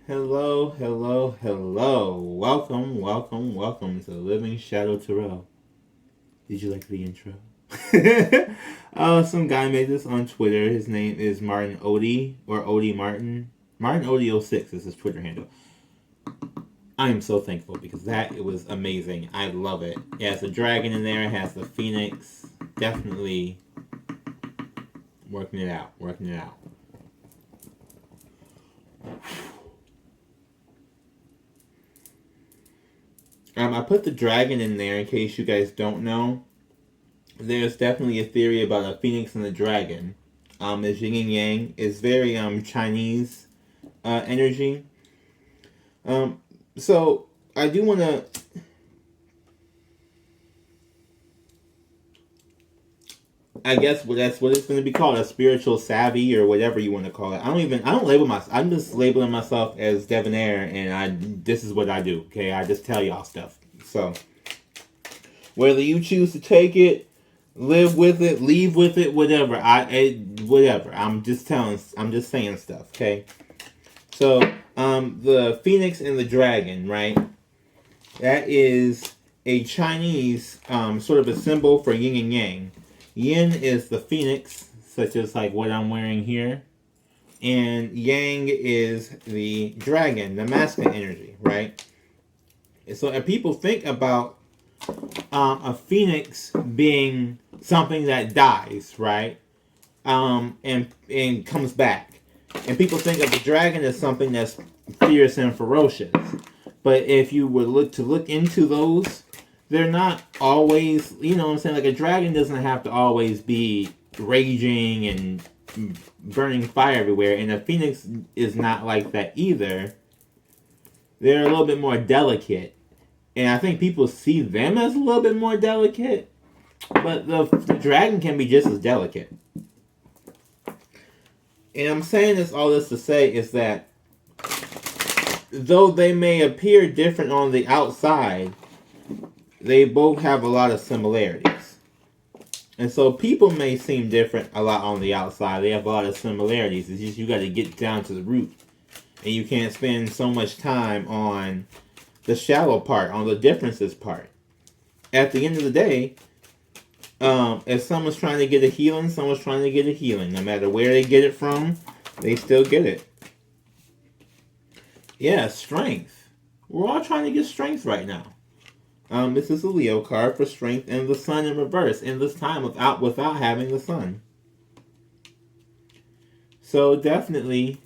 Hello, hello, hello. Welcome, welcome, welcome to Living Shadow Tarot. Did you like the intro? Some guy made this on Twitter. His name is Martin Odie, or Odie Martin. Martin Odie06 is his Twitter handle. I am so thankful because it was amazing. I love it. It has the dragon in there. It has the phoenix. Definitely working it out. I put the dragon in there in case you guys don't know. There's definitely a theory about a phoenix and a dragon. It's yin and yang. It's very Chinese energy. So I do want to. I guess that's what it's going to be called, a spiritual savvy or whatever you want to call it. I don't label myself. I'm just labeling myself as debonair, and this is what I do. Okay, I just tell y'all stuff. So whether you choose to take it, live with it, leave with it, whatever. Whatever. I'm just saying stuff. Okay. So the phoenix and the dragon, right? That is a Chinese sort of a symbol for yin and yang. Yin is the phoenix, such as like what I'm wearing here. And yang is the dragon, the masculine energy, right? And so if people think about a phoenix being something that dies, right? And comes back. And people think of the dragon as something that's fierce and ferocious. But if you were look into those, they're not always, you know what I'm saying? Like a dragon doesn't have to always be raging and burning fire everywhere. And a phoenix is not like that either. They're a little bit more delicate. And I think people see them as a little bit more delicate. But the dragon can be just as delicate. And I'm saying all this to say is that though they may appear different on the outside, they both have a lot of similarities. And so people may seem different a lot on the outside. They have a lot of similarities. It's just you got to get down to the root. And you can't spend so much time on the shallow part, on the differences part. At the end of the day, if someone's trying to get a healing, someone's trying to get a healing. No matter where they get it from, they still get it. Yeah, strength. We're all trying to get strength right now. This is a Leo card for strength and the sun in reverse in this time without having the sun. So definitely,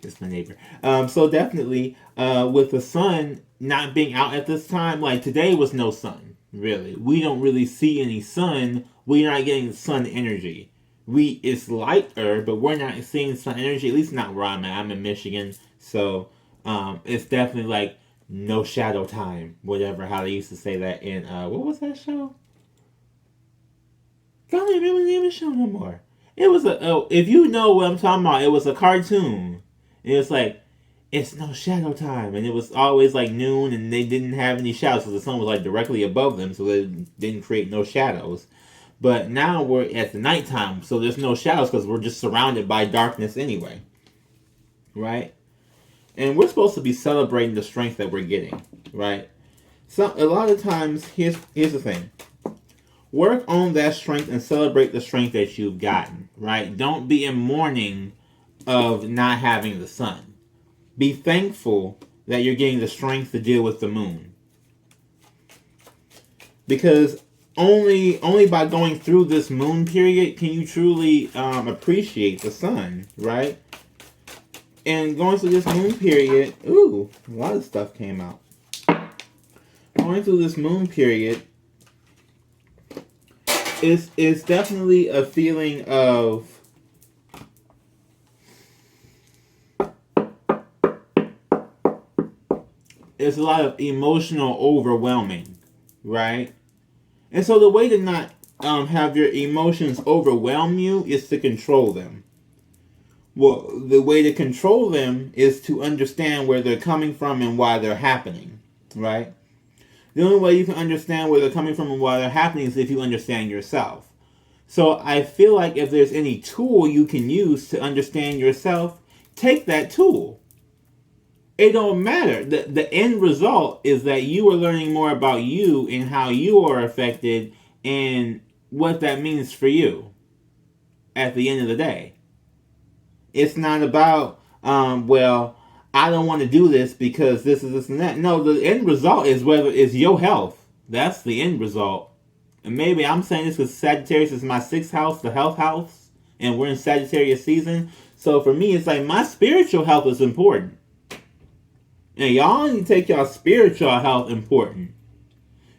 it's my neighbor. So definitely, with the sun not being out at this time, like today was no sun, really. We don't really see any sun. We're not getting sun energy. It's lighter, but we're not seeing sun energy, at least not where I'm at. I'm in Michigan, so it's definitely like no shadow time, whatever, how they used to say that in, what was that show? I don't even remember the name of the show no more. It was if you know what I'm talking about, it was a cartoon. And it was like, it's no shadow time. And it was always like noon, and they didn't have any shadows, so the sun was like directly above them, so they didn't create no shadows. But now we're at the nighttime, so there's no shadows because we're just surrounded by darkness anyway. Right? And we're supposed to be celebrating the strength that we're getting, right? So a lot of times, here's the thing. Work on that strength and celebrate the strength that you've gotten, right? Don't be in mourning of not having the sun. Be thankful that you're getting the strength to deal with the moon. Because only by going through this moon period can you truly appreciate the sun, right? And going through this moon period, a lot of stuff came out. Going through this moon period is definitely a feeling of it's a lot of emotional overwhelming, right? And so the way to not have your emotions overwhelm you is to control them. Well, the way to control them is to understand where they're coming from and why they're happening, right? The only way you can understand where they're coming from and why they're happening is if you understand yourself. So I feel like if there's any tool you can use to understand yourself, take that tool. It don't matter. The end result is that you are learning more about you and how you are affected and what that means for you at the end of the day. It's not about, well, I don't want to do this because this is this and that. No, the end result is whether it's your health. That's the end result. And maybe I'm saying this because Sagittarius is my 6th house, the health house, and we're in Sagittarius season. So for me, it's like my spiritual health is important. And y'all need to take y'all spiritual health important.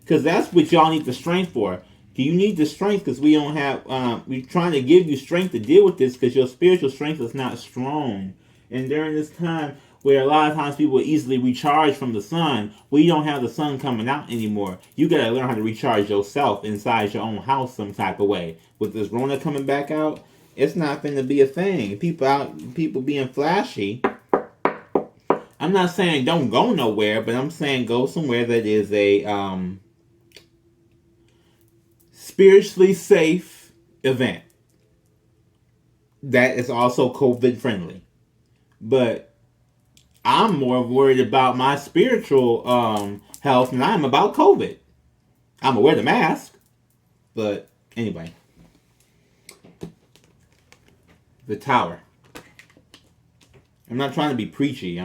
Because that's what y'all need the strength for. You need the strength because we don't have, we're trying to give you strength to deal with this because your spiritual strength is not strong. And during this time where a lot of times people easily recharge from the sun, we don't have the sun coming out anymore. You got to learn how to recharge yourself inside your own house some type of way. With this Rona coming back out, it's not going to be a thing. People being flashy. I'm not saying don't go nowhere, but I'm saying go somewhere that is a spiritually safe event that is also COVID friendly. But I'm more worried about my spiritual health than I'm about COVID. I'm gonna wear the mask, but anyway, the Tower. I'm not trying to be preachy.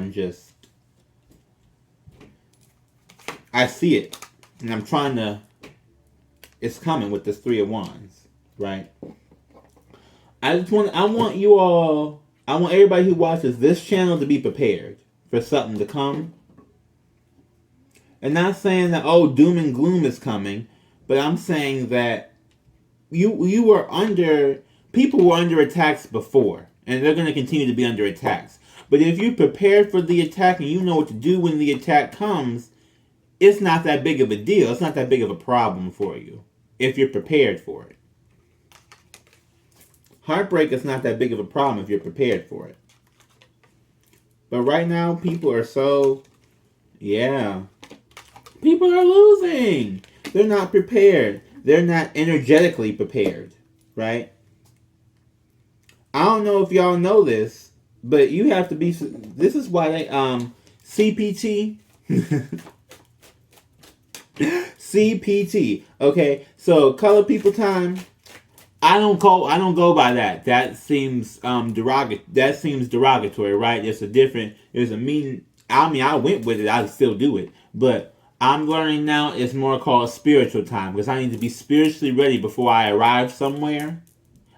I see it, and I'm trying to. It's coming with this 3 of Wands, right? I want you all. I want everybody who watches this channel to be prepared for something to come. And not saying that, oh, doom and gloom is coming, but I'm saying that you were under, people were under attacks before, and they're going to continue to be under attacks. But if you're prepared for the attack and you know what to do when the attack comes, it's not that big of a deal. It's not that big of a problem for you if you're prepared for it. Heartbreak is not that big of a problem if you're prepared for it. But right now, people are so, people are losing. They're not prepared. They're not energetically prepared, right? I don't know if y'all know this, but you have to be, this is why they, CPT, CPT, okay? So, color people time, I don't go by that. That seems derogatory, right? There's a meaning. I mean, I went with it. I still do it, but I'm learning now. It's more called spiritual time because I need to be spiritually ready before I arrive somewhere.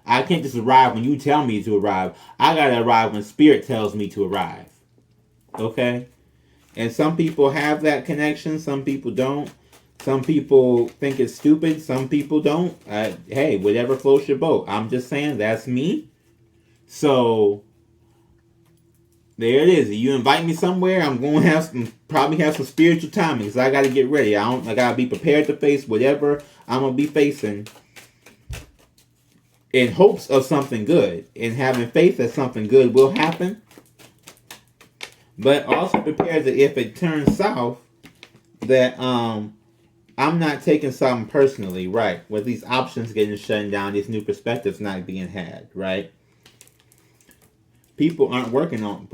I can't just arrive when you tell me to arrive. I gotta arrive when spirit tells me to arrive. Okay, and some people have that connection. Some people don't. Some people think it's stupid. Some people don't. Hey, whatever floats your boat. I'm just saying that's me. So there it is. If you invite me somewhere, I'm going to probably have some spiritual timing. So I got to get ready. I got to be prepared to face whatever I'm going to be facing in hopes of something good and having faith that something good will happen. But also prepared that if it turns south, that I'm not taking something personally, right? With these options getting shut down, these new perspectives not being had, right? People are working on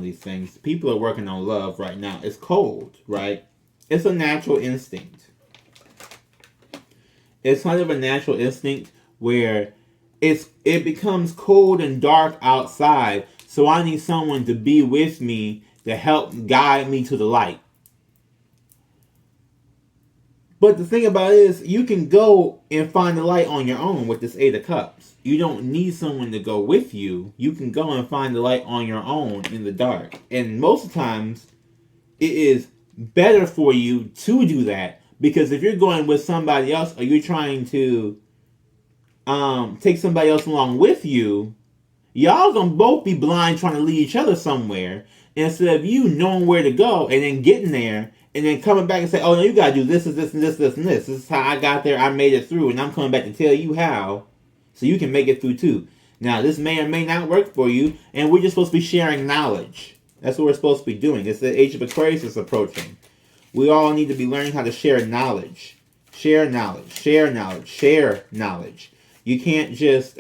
these things. People are working on love right now. It's cold, right? It's a natural instinct. It's kind of a natural instinct where it becomes cold and dark outside, so I need someone to be with me to help guide me to the light. But the thing about it is, you can go and find the light on your own with this 8 of Cups. You don't need someone to go with you. You can go and find the light on your own in the dark. And most of the times, it is better for you to do that. Because if you're going with somebody else, or you're trying to take somebody else along with you, y'all gonna both be blind trying to lead each other somewhere. Instead of you knowing where to go and then getting there, and then coming back and say, oh, no, you got to do this, and this, and this, this, and this. This is how I got there. I made it through, and I'm coming back to tell you how so you can make it through, too. Now, this may or may not work for you, and we're just supposed to be sharing knowledge. That's what we're supposed to be doing. It's the age of Aquarius is approaching. We all need to be learning how to share knowledge. Share knowledge. Share knowledge. Share knowledge. You can't just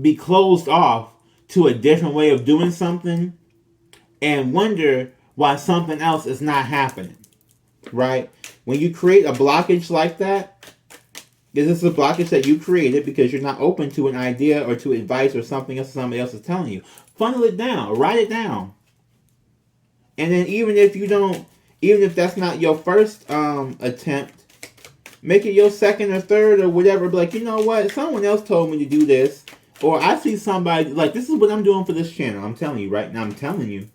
be closed off to a different way of doing something and wonder why something else is not happening, right? When you create a blockage like that, this is a blockage that you created because you're not open to an idea or to advice or something else somebody else is telling you. Funnel it down, write it down. And then even if that's not your first attempt, make it your second or third or whatever. Be like, you know what? Someone else told me to do this. Or I see somebody, like, this is what I'm doing for this channel. I'm telling you right now. I'm telling you.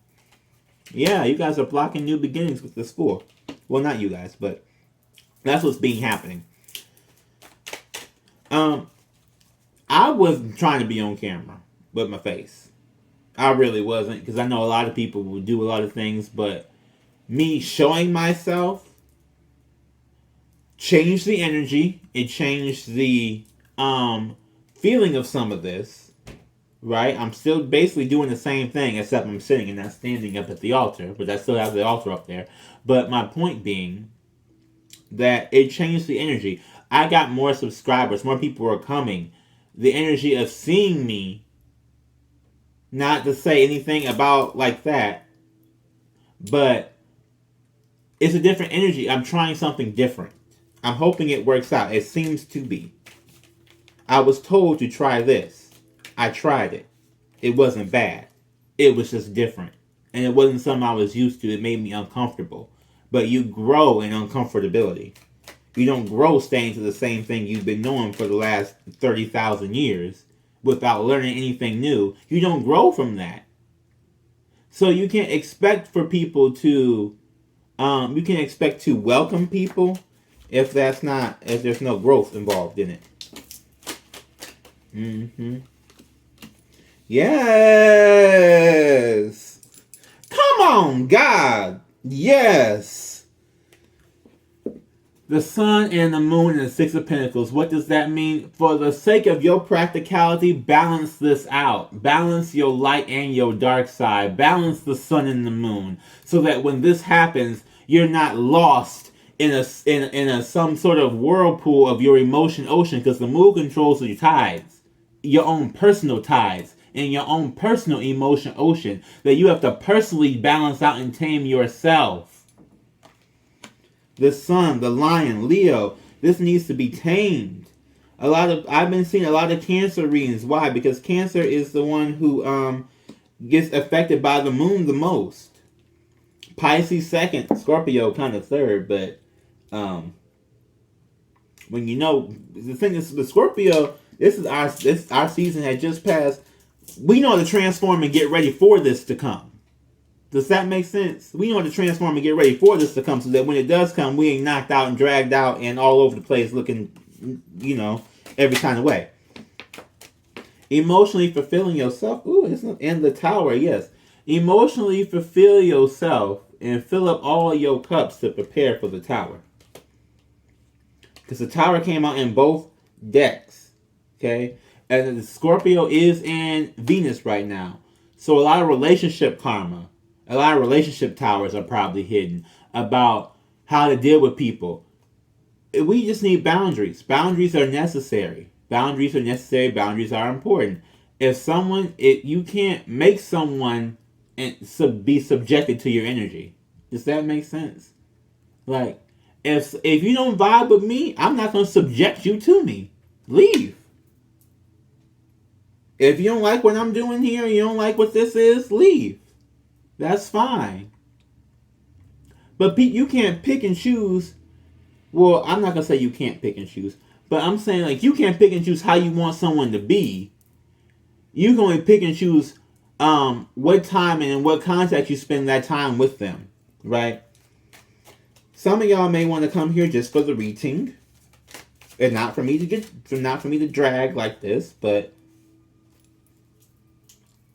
Yeah, you guys are blocking new beginnings with the school. Well, not you guys, but that's what's being happening. I wasn't trying to be on camera with my face. I really wasn't, because I know a lot of people will do a lot of things, but me showing myself changed the energy. It changed the feeling of some of this, right? I'm still basically doing the same thing, except I'm sitting and not standing up at the altar, but I still have the altar up there. But my point being that it changed the energy. I got more subscribers, more people are coming. The energy of seeing me, not to say anything about like that, but it's a different energy. I'm trying something different. I'm hoping it works out. It seems to be. I was told to try this. I tried it. It wasn't bad. It was just different. And it wasn't something I was used to. It made me uncomfortable. But you grow in uncomfortability. You don't grow staying to the same thing you've been knowing for the last 30,000 years without learning anything new. You don't grow from that. So you can't expect for people to, you can expect to welcome people if there's no growth involved in it. Yes. Come on, God. Yes. The sun and the moon and the Six of Pentacles. What does that mean? For the sake of your practicality, balance this out. Balance your light and your dark side. Balance the sun and the moon. So that when this happens, you're not lost in a some sort of whirlpool of your emotion ocean. Because the moon controls your tides. Your own personal tides. And your own personal emotion ocean. That you have to personally balance out and tame yourself. The sun, the lion, Leo, this needs to be tamed. I've been seeing a lot of Cancer readings. Why? Because Cancer is the one who gets affected by the moon the most. Pisces second, Scorpio kind of third, but when you know the thing is the Scorpio, our season had just passed. We know how to transform and get ready for this to come. Does that make sense? We know to transform and get ready for this to come so that when it does come, we ain't knocked out and dragged out and all over the place looking, every kind of way. Emotionally fulfilling yourself. Ooh, and the Tower, yes. Emotionally fulfill yourself and fill up all your cups to prepare for the Tower. Because the Tower came out in both decks. Okay? And the Scorpio is in Venus right now. So a lot of relationship karma. A lot of relationship towers are probably hidden about how to deal with people. We just need boundaries. Boundaries are necessary. Boundaries are necessary. Boundaries are important. You can't make someone be subjected to your energy. Does that make sense? Like, if you don't vibe with me, I'm not going to subject you to me. Leave. If you don't like what I'm doing here, you don't like what this is, leave. That's fine. But you can't pick and choose. Well, I'm not going to say you can't pick and choose. But I'm saying, like, you can't pick and choose how you want someone to be. You can only pick and choose what time and in what context you spend that time with them. Right? Some of y'all may want to come here just for the reading. And not for me to drag like this. But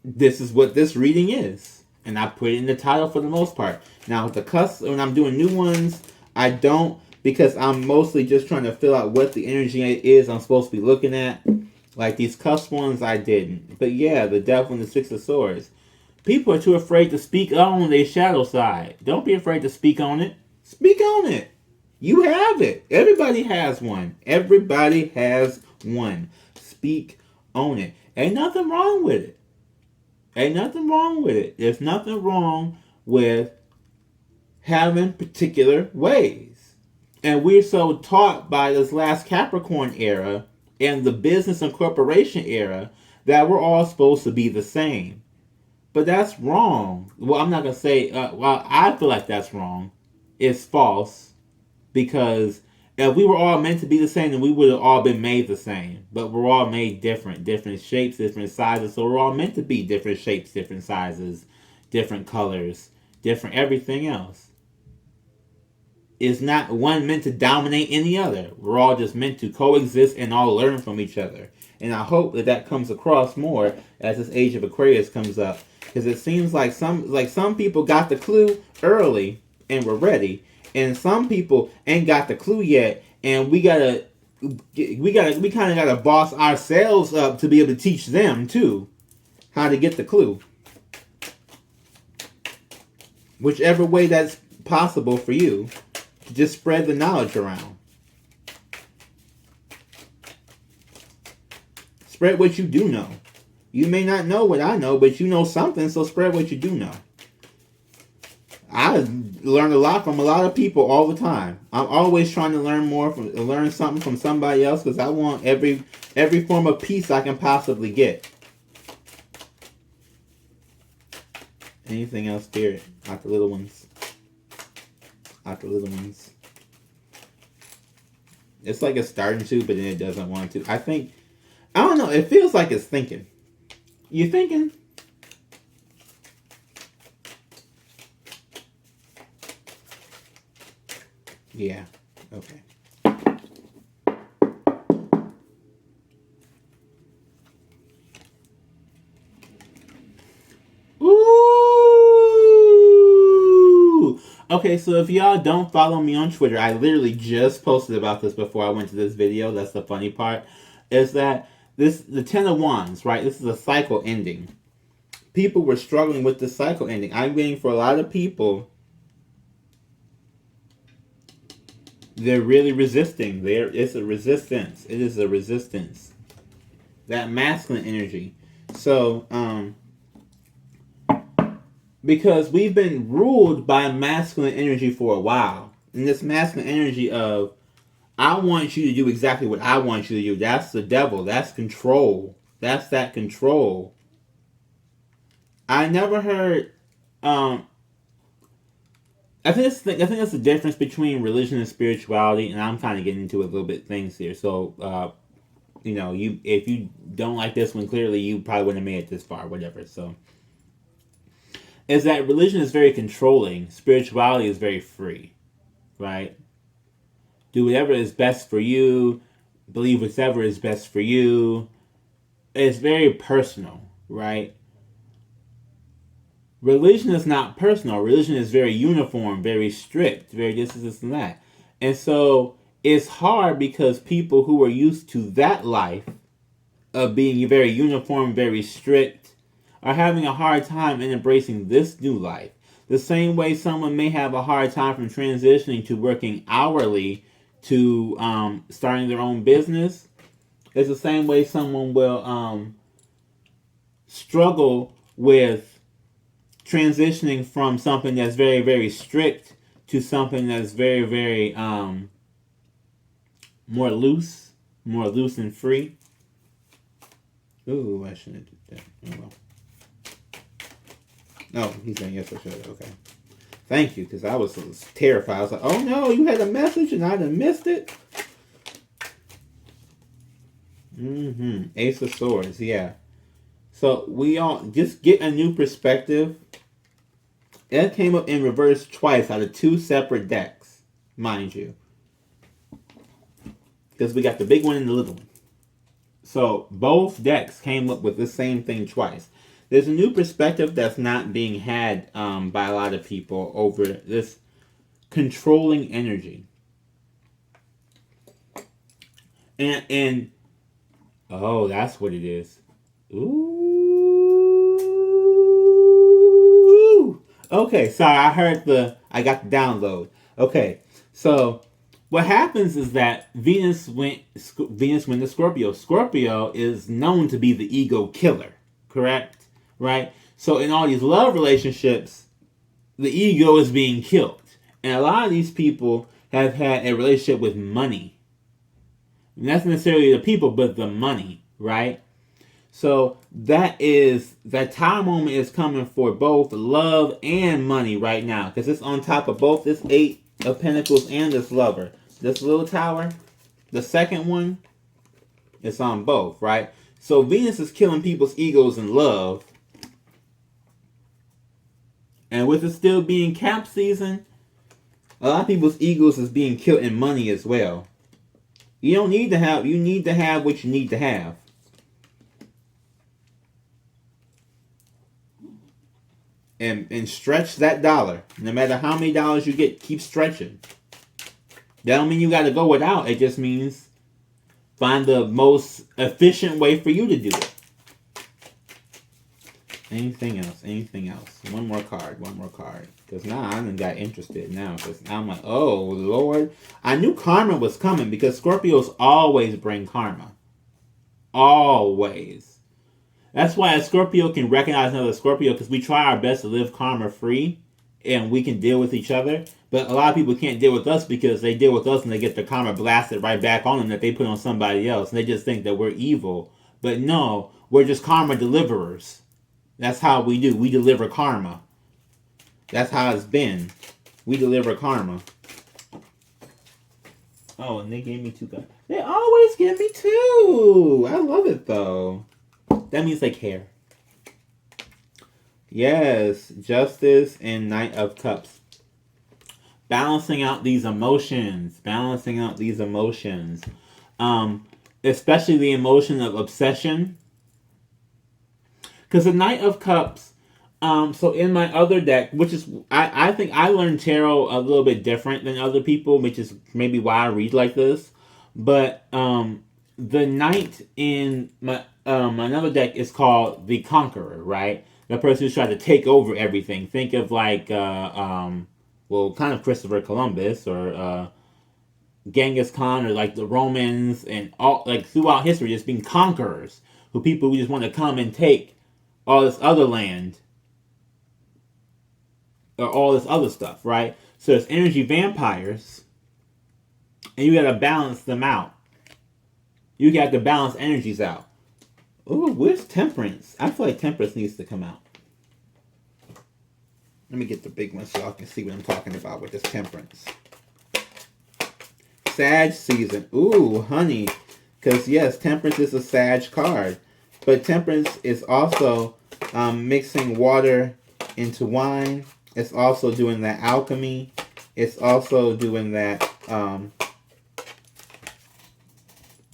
this is what this reading is. And I put it in the title for the most part. Now, with the cusp, when I'm doing new ones, I don't, because I'm mostly just trying to fill out what the energy is I'm supposed to be looking at. Like these cusp ones, I didn't. But yeah, the Devil and the Six of Swords. People are too afraid to speak on their shadow side. Don't be afraid to speak on it. Speak on it. You have it. Everybody has one. Everybody has one. Speak on it. Ain't nothing wrong with it. Ain't nothing wrong with it. There's nothing wrong with having particular ways. And we're so taught by this last Capricorn era and the business and corporation era that we're all supposed to be the same. But that's wrong. Well, I'm not going to say, well, I feel like that's wrong. It's false. Because if we were all meant to be the same, then we would have all been made the same. But we're all made different shapes, different sizes. So we're all meant to be different shapes, different sizes, different colors, different everything else. It's not one meant to dominate any other. We're all just meant to coexist and all learn from each other. And I hope that that comes across more as this age of Aquarius comes up. Because it seems like some people got the clue early and were ready. And some people ain't got the clue yet, and we kind of gotta boss ourselves up to be able to teach them too how to get the clue. Whichever way that's possible for you, just spread the knowledge around. Spread what you do know. You may not know what I know, but you know something, so spread what you do know. I learn a lot from a lot of people all the time. I'm always trying to learn something from somebody else because I want every form of peace I can possibly get. Anything else, Spirit? Out the little ones. Out the little ones. It's like it's starting to, but then it doesn't want to. I don't know. It feels like it's thinking. You thinking? Yeah. Okay. Ooh. Okay, so if y'all don't follow me on Twitter, I literally just posted about this before I went to this video. That's the funny part. Is that the Ten of Wands, right? This is a cycle ending. People were struggling with the cycle ending. I'm waiting for a lot of people. They're really resisting. It's a resistance. It is a resistance. That masculine energy. So, because we've been ruled by masculine energy for a while. And this masculine energy of, I want you to do exactly what I want you to do. That's the devil. That's control. That's that control. I never heard, I think that's the difference between religion and spirituality, and I'm kind of getting into a little bit things here. So, if you don't like this one, clearly you probably wouldn't have made it this far, whatever. So, is that religion is very controlling, spirituality is very free, right? Do whatever is best for you, believe whatever is best for you. It's very personal, right? Religion is not personal. Religion is very uniform, very strict, very this and that. And so it's hard because people who are used to that life of being very uniform, very strict, are having a hard time in embracing this new life. The same way someone may have a hard time from transitioning to working hourly to starting their own business. It's the same way someone will struggle with transitioning from something that's very, very strict to something that's very, very more loose and free. Ooh, I shouldn't do that. Oh, well. No, he's saying yes, I should. Okay. Thank you, because I was terrified. I was like, oh no, you had a message and I'd have missed it. Ace of Swords, yeah. So we all just get a new perspective. It came up in reverse twice out of two separate decks, mind you. Because we got the big one and the little one. So both decks came up with the same thing twice. There's a new perspective that's not being had by a lot of people over this controlling energy. And oh, that's what it is. Ooh. Okay, sorry, I got the download. Okay, so what happens is that Venus went to Scorpio. Scorpio is known to be the ego killer, correct? Right? So in all these love relationships, the ego is being killed. And a lot of these people have had a relationship with money. Not necessarily the people, but the money, right? So that Tower moment is coming for both love and money right now. Because it's on top of both this 8 of Pentacles and this Lover. This little tower, the second one, it's on both, right? So Venus is killing people's egos in love. And with it still being Cap season, a lot of people's egos is being killed in money as well. You need to have what you need to have. And stretch that dollar. No matter how many dollars you get, keep stretching. That don't mean you got to go without. It just means find the most efficient way for you to do it. Anything else? One more card. Because now I done got interested now. Because now I'm like, oh, Lord. I knew karma was coming because Scorpios always bring karma. Always. That's why a Scorpio can recognize another Scorpio, because we try our best to live karma free and we can deal with each other. But a lot of people can't deal with us because they deal with us and they get their karma blasted right back on them that they put on somebody else. And they just think that we're evil. But no, we're just karma deliverers. That's how we do. We deliver karma. That's how it's been. We deliver karma. Oh, and they gave me 2 cards. They always give me 2. I love it though. That means they care. Yes, Justice and Knight of Cups. Balancing out these emotions. Especially the emotion of obsession. Because the Knight of Cups, so in my other deck, which is, I think I learned tarot a little bit different than other people, which is maybe why I read like this. But the Knight in my another deck is called the Conqueror, right? The person who's trying to take over everything. Think of like, kind of Christopher Columbus or Genghis Khan, or like the Romans, and all like throughout history, just being conquerors, who just want to come and take all this other land or all this other stuff, right? So there's energy vampires, and you got to balance them out. You got to balance energies out. Ooh, where's Temperance? I feel like Temperance needs to come out. Let me get the big one so y'all can see what I'm talking about with this Temperance. Sag season. Ooh, honey. Because, yes, Temperance is a Sag card. But Temperance is also mixing water into wine. It's also doing that alchemy. It's also doing that...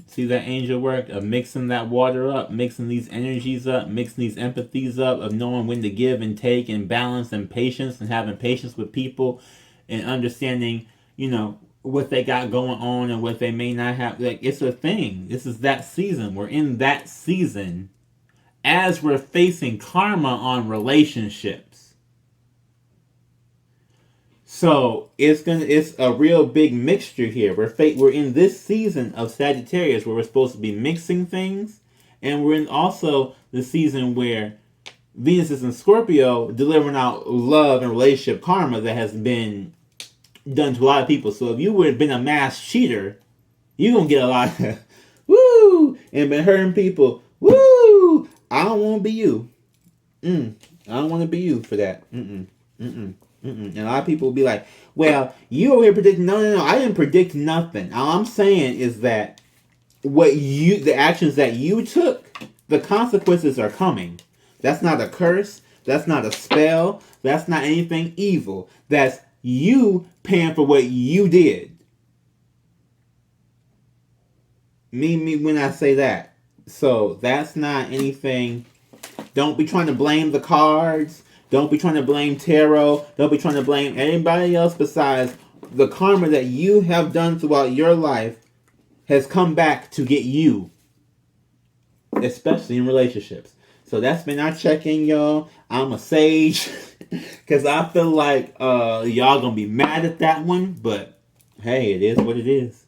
see that angel work of mixing that water up, mixing these energies up, mixing these empathies up, of knowing when to give and take, and balance and patience, and having patience with people, and understanding, what they got going on and what they may not have. Like, it's a thing. This is that season. We're in that season as we're facing karma on relationships. So it's a real big mixture here. We're in this season of Sagittarius where we're supposed to be mixing things, and we're in also the season where Venus is in Scorpio, delivering out love and relationship karma that has been done to a lot of people. So if you would have been a mass cheater, you're gonna get a lot of woo and been hurting people. Woo! I don't want to be you. I don't want to be you for that. And a lot of people will be like, well, you over here predicting. No, I didn't predict nothing. All I'm saying is that the actions that you took, the consequences are coming. That's not a curse. That's not a spell. That's not anything evil. That's you paying for what you did. Me when I say that. So that's not anything. Don't be trying to blame the cards. Don't be trying to blame tarot. Don't be trying to blame anybody else besides the karma that you have done throughout your life has come back to get you. Especially in relationships. So that's been our check-in, y'all. I'm a sage. Because I feel like y'all going to be mad at that one. But hey, it is what it is.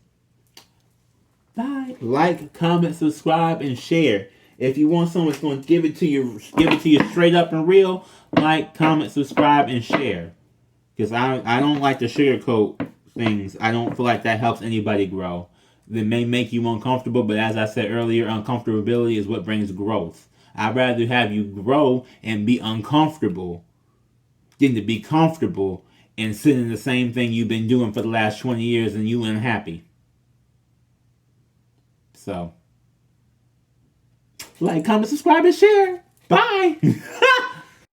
Bye. Like, comment, subscribe, and share. If you want someone that's going to give it to you straight up and real, like, comment, subscribe, and share. Because I don't like to sugarcoat things. I don't feel like that helps anybody grow. It may make you uncomfortable, but as I said earlier, uncomfortability is what brings growth. I'd rather have you grow and be uncomfortable than to be comfortable and sit in the same thing you've been doing for the last 20 years and you unhappy. So, like, comment, subscribe, and share. Bye!